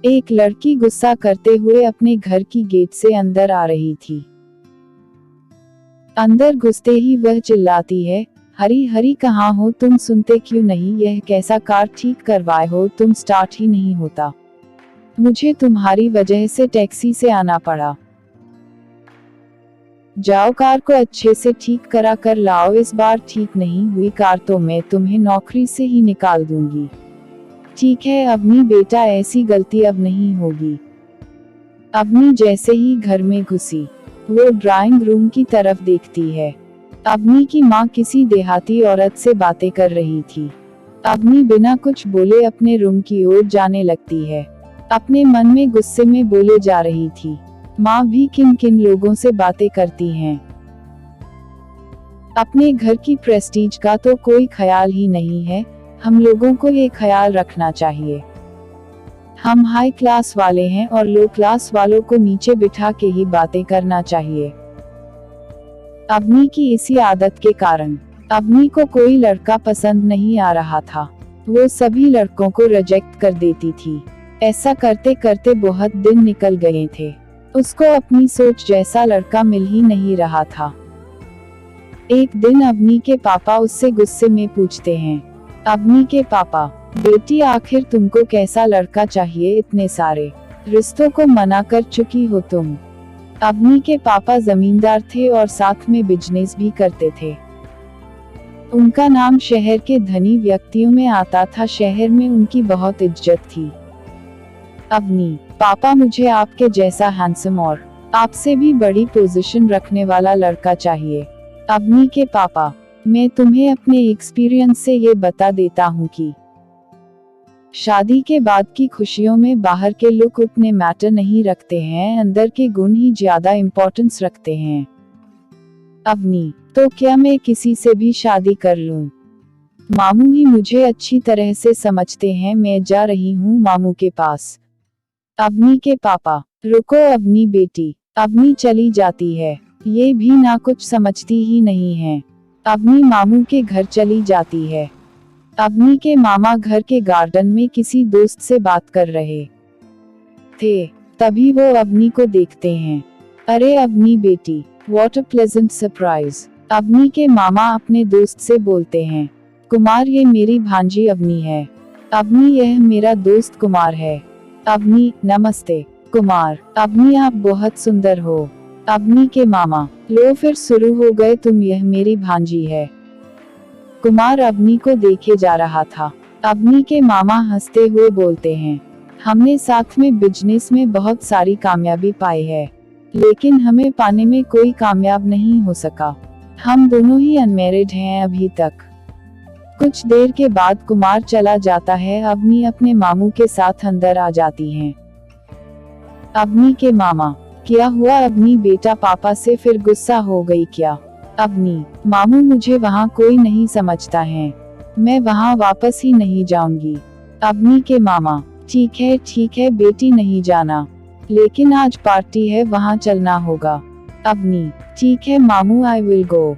एक लड़की गुस्सा करते हुए अपने घर की गेट से अंदर आ रही थी। अंदर घुसते ही वह चिल्लाती है, हरी हरी कहाँ हो तुम, सुनते क्यों नहीं, यह कैसा कार ठीक करवाए हो तुम, स्टार्ट ही नहीं होता, मुझे तुम्हारी वजह से टैक्सी से आना पड़ा, जाओ कार को अच्छे से ठीक करा कर लाओ, इस बार ठीक नहीं हुई कार तो मैं तुम्हें नौकरी से ही निकाल दूंगी। ठीक है अवनी बेटा, ऐसी गलती अब नहीं होगी। अवनी जैसे ही घर में घुसी, वो ड्राइंग रूम की तरफ देखती है। अवनी की माँ किसी देहाती औरत से बातें कर रही थी। अवनी बिना कुछ बोले अपने रूम की ओर जाने लगती है। अपने मन में गुस्से में बोले जा रही थी, माँ भी किन किन लोगों से बातें करती हैं। अपने घर की प्रेस्टीज का तो कोई ख्याल ही नहीं है, हम लोगों को ये ख्याल रखना चाहिए। हम हाई क्लास वाले हैं और लो क्लास वालों को नीचे बिठा के ही बातें करना चाहिए। अवनी की इसी आदत के कारण अवनी को कोई लड़का पसंद नहीं आ रहा था। वो सभी लड़कों को रिजेक्ट कर देती थी। ऐसा करते करते बहुत दिन निकल गए थे। उसको अपनी सोच जैसा लड़का मिल ही नहीं रहा था। एक दिन अवनी के पापा उससे गुस्से में पूछते हैं, अवनी के पापा, बेटी आखिर तुमको कैसा लड़का चाहिए, इतने सारे रिश्तों को मना कर चुकी हो तुम। अवनी के पापा जमींदार थे और साथ में बिजनेस भी करते थे। उनका नाम शहर के धनी व्यक्तियों में आता था, शहर में उनकी बहुत इज्जत थी। अवनी, पापा मुझे आपके जैसा हैंडसम और आपसे भी बड़ी पोजीशन रखने वाला लड़का चाहिए। अवनी के पापा, मैं तुम्हें अपने एक्सपीरियंस से ये बता देता हूँ कि शादी के बाद की खुशियों में बाहर के लुक उतने मैटर नहीं रखते हैं, अंदर के गुण ही ज्यादा इम्पोर्टेंस रखते हैं। अवनी, तो क्या मैं किसी से भी शादी कर लूं? मामू ही मुझे अच्छी तरह से समझते हैं, मैं जा रही हूँ मामू के पास। अवनी के पापा, रुको अवनी बेटी। अवनी चली जाती है। ये भी ना कुछ समझती ही नहीं है। अवनी मामू के घर चली जाती है। अवनी के मामा घर के गार्डन में किसी दोस्त से बात कर रहे थे। तभी वो अवनी को देखते हैं। अरे अवनी बेटी, what a pleasant surprise. Avni के मामा अपने दोस्त से बोलते हैं, कुमार ये मेरी भांजी अवनी है। अवनी, यह मेरा दोस्त कुमार है। अवनी, नमस्ते कुमार। अवनी, आप बहुत सुंदर हो। अवनी के मामा, लो फिर शुरू हो गए तुम, यह मेरी भांजी है। कुमार अवनी को देखे जा रहा था। अवनी के मामा हंसते हुए बोलते हैं, हमने साथ में बिजनेस में बहुत सारी कामयाबी पाई है, लेकिन हमें पाने में कोई कामयाब नहीं हो सका। हम दोनों ही अनमैरिड हैं अभी तक। कुछ देर के बाद कुमार चला जाता है। अवनी अपने मामू के साथ अंदर आ जाती हैं। अवनी के मामा, क्या हुआ अवनी बेटा, पापा से फिर गुस्सा हो गई क्या? अवनी, मामू मुझे वहाँ कोई नहीं समझता है, मैं वहाँ वापस ही नहीं जाऊंगी। अवनी के मामा, ठीक है बेटी, नहीं जाना, लेकिन आज पार्टी है, वहाँ चलना होगा। अवनी, ठीक है मामू, आई विल गो।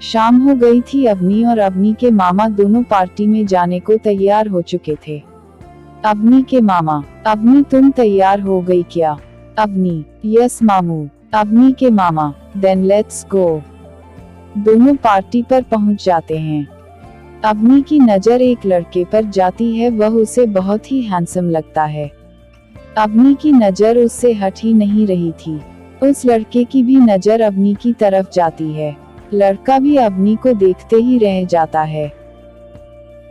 शाम हो गई थी। अवनी और अवनी के मामा दोनों पार्टी में जाने को तैयार हो चुके थे। अवनी के मामा, अवनी तुम तैयार हो गई क्या? अवनी, यस मामू। अवनी के मामा, देन लेट्स गो। दोनों पार्टी पर पहुंच जाते हैं। अवनी की नजर एक लड़के पर जाती है, वह उसे बहुत ही हैंडसम लगता है। अवनी की नजर उससे हट ही नहीं रही थी। उस लड़के की भी नजर अवनी की तरफ जाती है। लड़का भी अवनी को देखते ही रह जाता है।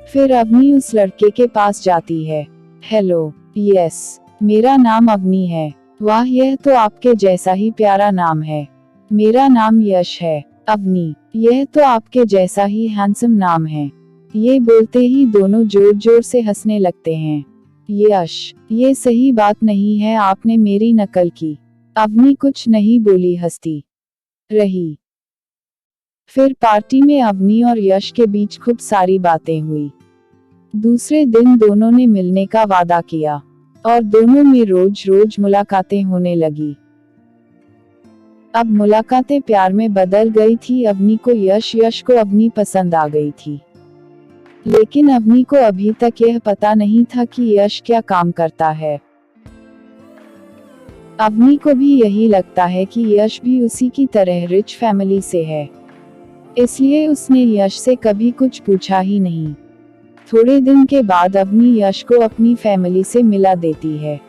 फिर अवनी उस लड़के के पास जाती है। हेलो, यस, मेरा नाम अवनी है। वाह, यह तो आपके जैसा ही प्यारा नाम है। मेरा नाम यश है। अवनी, यह तो आपके जैसा ही हैंडसम नाम है। ये बोलते ही दोनों जोर जोर से हंसने लगते हैं। यश, ये सही बात नहीं है, आपने मेरी नकल की। अवनी कुछ नहीं बोली, हंसती रही। फिर पार्टी में अवनी और यश के बीच खूब सारी बातें हुई। दूसरे दिन दोनों ने मिलने का वादा किया और दोनों में रोज रोज मुलाकातें होने लगी। अब मुलाकातें प्यार में बदल गई थी। अवनी को यश, यश को अवनी पसंद आ गई थी। लेकिन अवनी को अभी तक यह पता नहीं था कि यश क्या काम करता है। अवनी को भी यही लगता है कि यश भी उसी की तरह रिच फैमिली से है, इसलिए उसने यश से कभी कुछ पूछा ही नहीं। थोड़े दिन के बाद अवनी यश को अपनी फैमिली से मिला देती है।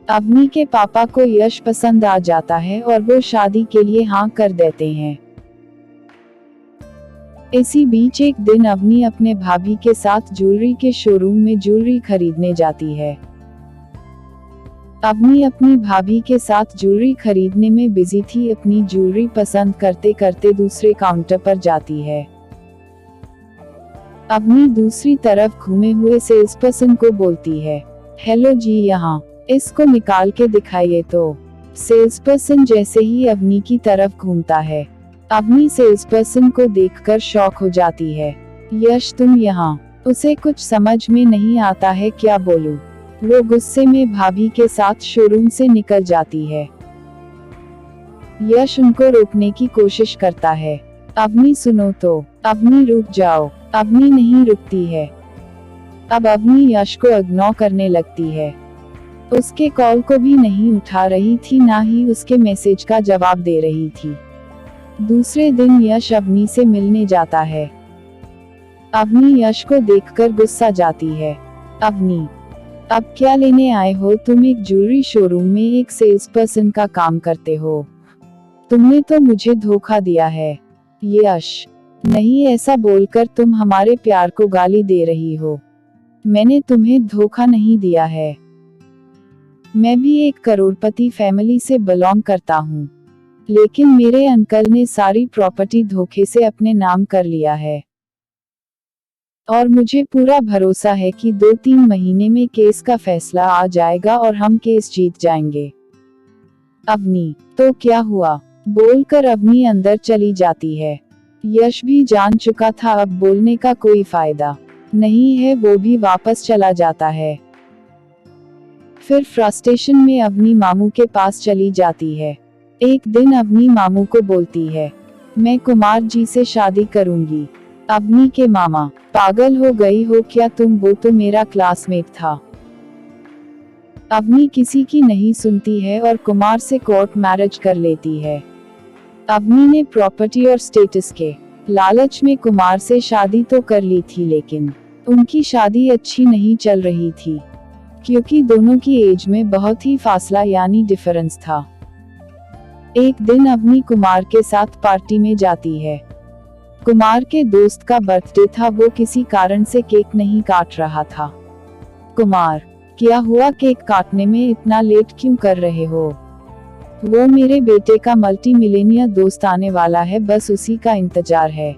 अवनी के पापा को यश पसंद आ जाता है और वो शादी के लिए हाँ कर देते हैं। इसी बीच एक दिन अवनी अपने भाभी के साथ ज्वेलरी के शोरूम में ज्वेलरी खरीदने जाती है। अवनी अपनी भाभी के साथ ज्वेलरी खरीदने में बिजी थी। अपनी ज्वेलरी पसंद करते करते दूसरे काउंटर पर जाती है। अवनी दूसरी तरफ घूमे हुए सेल्स पर्सन को बोलती है, हेलो जी, यहाँ इसको निकाल के दिखाइए। तो सेल्स पर्सन जैसे ही अवनी की तरफ घूमता है, अवनी सेल्स पर्सन को देखकर शॉक हो जाती है। यश, तुम यहाँ? उसे कुछ समझ में नहीं आता है क्या बोलूं। वो गुस्से में भाभी के साथ शोरूम से निकल जाती है। यश उनको रोकने की कोशिश करता है। अवनी सुनो तो, अवनी रुक जाओ। अवनी नहीं रुकती है। अब अवनी यश को इग्नोर करने लगती है। उसके कॉल को भी नहीं उठा रही थी, ना ही उसके मैसेज का जवाब दे रही थी। दूसरे दिन यश अवनी से मिलने जाता है। अवनी यश को देखकर गुस्सा जाती है। अवनी, अब क्या लेने आए हो? तुम एक ज्वेलरी शोरूम में एक सेल्स पर्सन का काम करते हो। तुमने तो मुझे धोखा दिया है। यश, नहीं, ऐसा बोलकर तुम हमारे प्यार को गाली दे रही हो। मैंने तुम्हें धोखा नहीं दिया है। मैं भी एक करोड़पति फैमिली से बिलोंग करता हूँ, लेकिन मेरे अंकल ने सारी प्रॉपर्टी धोखे से अपने नाम कर लिया है और मुझे पूरा भरोसा है कि 2-3 महीने में केस का फैसला आ जाएगा और हम केस जीत जाएंगे। अवनी, तो क्या हुआ? बोलकर अवनी अंदर चली जाती है। यश भी जान चुका था अब बोलने का कोई फायदा नहीं है, वो भी वापस चला जाता है। फिर फ्रस्ट्रेशन में अवनी मामू के पास चली जाती है। एक दिन अवनी मामू को बोलती है, मैं कुमार जी से शादी करूंगी। अवनी के मामा, पागल हो गई हो क्या तुम? वो तो मेरा क्लासमेट था। अवनी किसी की नहीं सुनती है और कुमार से कोर्ट मैरिज कर लेती है। अवनी ने प्रॉपर्टी और स्टेटस के लालच में कुमार से शादी तो कर ली थी, लेकिन उनकी शादी अच्छी नहीं चल रही थी, क्योंकि दोनों की एज में बहुत ही फासला यानी डिफरेंस था। एक दिन अवनी कुमार के साथ पार्टी में जाती है। कुमार के दोस्त का बर्थडे था, वो किसी कारण से केक नहीं काट रहा था। कुमार, क्या हुआ? केक काटने में इतना लेट क्यों कर रहे हो? वो मेरे बेटे का मल्टी मिलेनियर दोस्त आने वाला है, बस उसी का इंतजार है।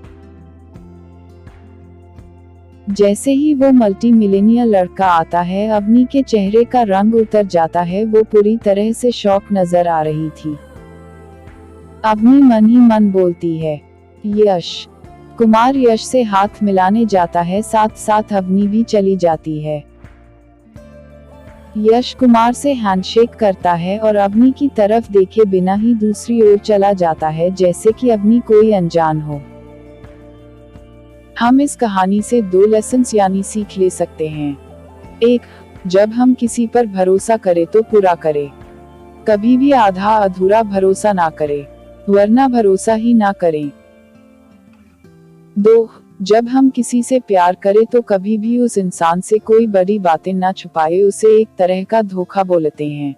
जैसे ही वो मल्टी मिलेनियर लड़का आता है, अवनी के चेहरे का रंग उतर जाता है। वो पूरी तरह से शॉक नजर आ रही थी। अवनी मन ही मन बोलती है, यश। कुमार यश से हाथ मिलाने जाता है, साथ साथ अवनी भी चली जाती है। यश कुमार से हैंडशेक करता है और अवनी की तरफ देखे बिना ही दूसरी ओर चला जाता है, जैसे कि अवनी कोई अनजान हो। हम इस कहानी से 2 लेसन्स यानी सीख ले सकते हैं। 1, जब हम किसी पर भरोसा करें तो पूरा करें। कभी भी आधा अधूरा भरोसा ना करें, वरना भरोसा ही ना करें। 2, जब हम किसी से प्यार करें तो कभी भी उस इंसान से कोई बड़ी बातें ना छुपाए, उसे एक तरह का धोखा बोलते हैं।